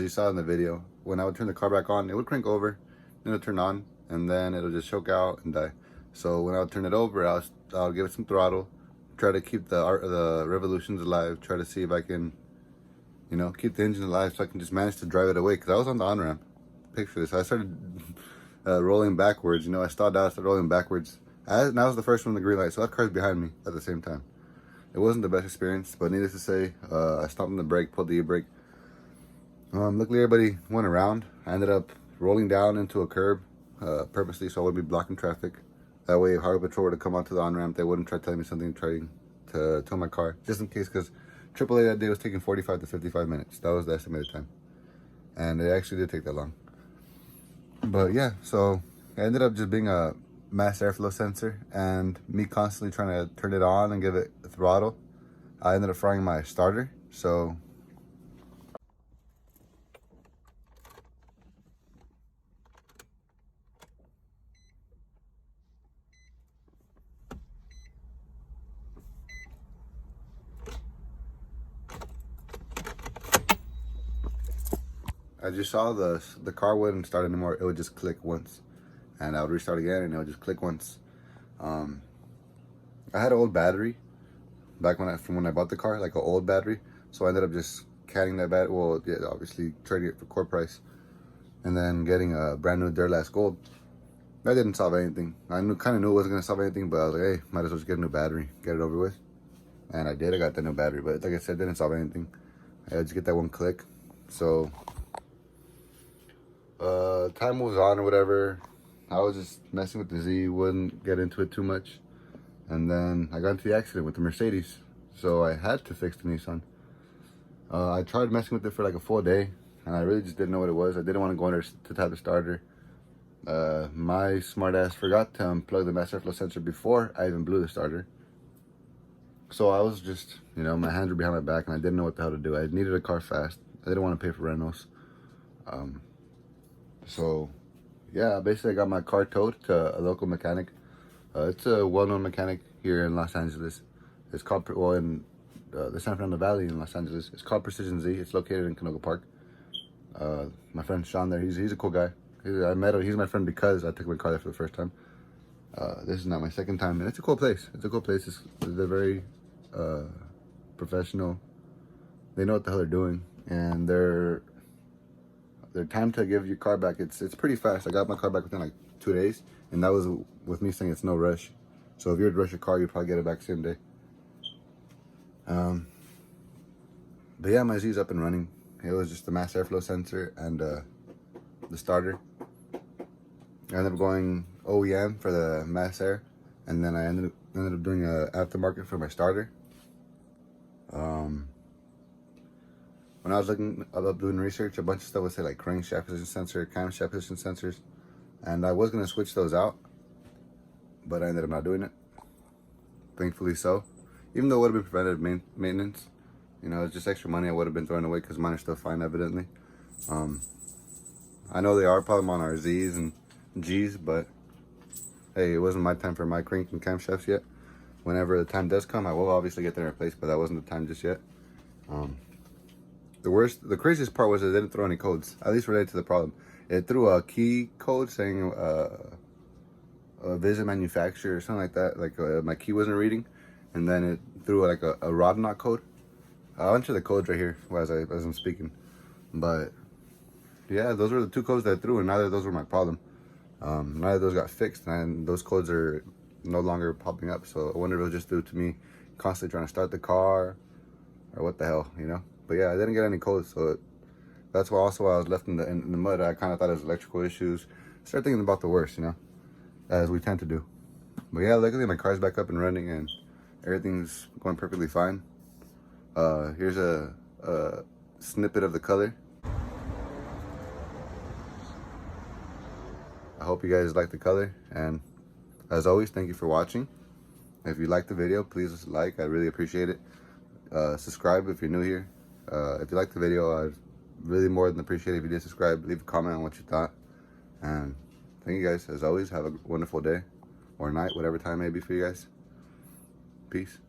you saw in the video, when I would turn the car back on, it would crank over, then it'll turn on, and then it'll just choke out and die. So when I would turn it over, I'll give it some throttle, try to keep the revolutions alive, try to see if I can, you know, keep the engine alive so I can just manage to drive it away. Because I was on the on-ramp. Picture this. I started rolling backwards. You know, I stalled out, started rolling backwards. And I was the first one in the green light, so that car's behind me at the same time. It wasn't the best experience, but needless to say, I stopped on the brake, pulled the e-brake. Luckily, everybody went around. I ended up rolling down into a curb purposely so I wouldn't be blocking traffic. That way, if Highway Patrol were to come onto the on-ramp, they wouldn't try telling me something, trying to tow my car. Just in case, because AAA that day was taking 45 to 55 minutes. That was the estimated time. And it actually did take that long. But yeah, so it ended up just being a mass airflow sensor, and me constantly trying to turn it on and give it throttle. I ended up frying my starter. So as you saw, the car wouldn't start anymore. It would just click once, and I would restart again, and it would just click once. I had an old battery back from when I bought the car, like an old battery. So I ended up just catting that battery. Well, yeah, obviously trading it for core price, and then getting a brand new Duralast Gold. That didn't solve anything. I kind of knew it wasn't gonna solve anything, but I was like, hey, might as well just get a new battery, get it over with. And I did. I got the new battery, but like I said, it didn't solve anything. I had to get that one click. So time moves on or whatever. I was just messing with the Z, wouldn't get into it too much. And then I got into the accident with the Mercedes. So I had to fix the Nissan. I tried messing with it for like a full day, and I really just didn't know what it was. I didn't want to go in there to tap the starter. My smart ass forgot to unplug the mass airflow sensor before I even blew the starter. So I was just, you know, my hands were behind my back and I didn't know what the hell to do. I needed a car fast. I didn't want to pay for rentals. So yeah, basically I got my car towed to a local mechanic. It's a well-known mechanic here in Los Angeles. It's called, well, in the San Fernando Valley in Los Angeles. It's called Precision Z. It's located in Canoga Park. My friend Sean there, he's a cool guy. I met him. He's my friend because I took my car there for the first time. This is not my second time, and it's a cool place. It's a cool place. They're very professional. They know what the hell they're doing, and their time to give your car back, it's pretty fast. I got my car back within like 2 days, and that was with me saying it's no rush. So if you were to rush your car, you'd probably get it back same day. But yeah, my Z's up and running. It was just the mass airflow sensor and the starter. I ended up going OEM for the mass air, and then I ended up doing a aftermarket for my starter. When I was looking up doing research, a bunch of stuff would say like crankshaft position sensor, camshaft position sensors, and I was gonna switch those out, but I ended up not doing it. Thankfully so. Even though it would have been preventative maintenance, you know, it's just extra money I would have been throwing away because mine are still fine, evidently. I know they are probably on our Z's and G's, but hey, it wasn't my time for my crank and camshafts yet. Whenever the time does come, I will obviously get them replaced, but that wasn't the time just yet. The craziest part was it didn't throw any codes, at least related to the problem. It threw a key code saying visit manufacturer or something like that. Like my key wasn't reading, and then it threw like a rod knot code. I'll enter the codes right here as I'm speaking. But yeah, those were the two codes that I threw, and neither of those were my problem. Neither of those got fixed, and those codes are no longer popping up. So I wonder if it was just due to me constantly trying to start the car, or what the hell, you know? But yeah, I didn't get any codes, so that's why also I was left in the mud. I kind of thought it was electrical issues. Started thinking about the worst, you know, as we tend to do. But yeah, luckily my car's back up and running, and everything's going perfectly fine. Here's a snippet of the color. I hope you guys like the color, and as always, thank you for watching. If you liked the video, please like. I really appreciate it. Subscribe if you're new here. If you liked the video, I'd really more than appreciate it if you did subscribe. Leave a comment on what you thought. And thank you guys. As always, have a wonderful day or night, whatever time it may be for you guys. Peace.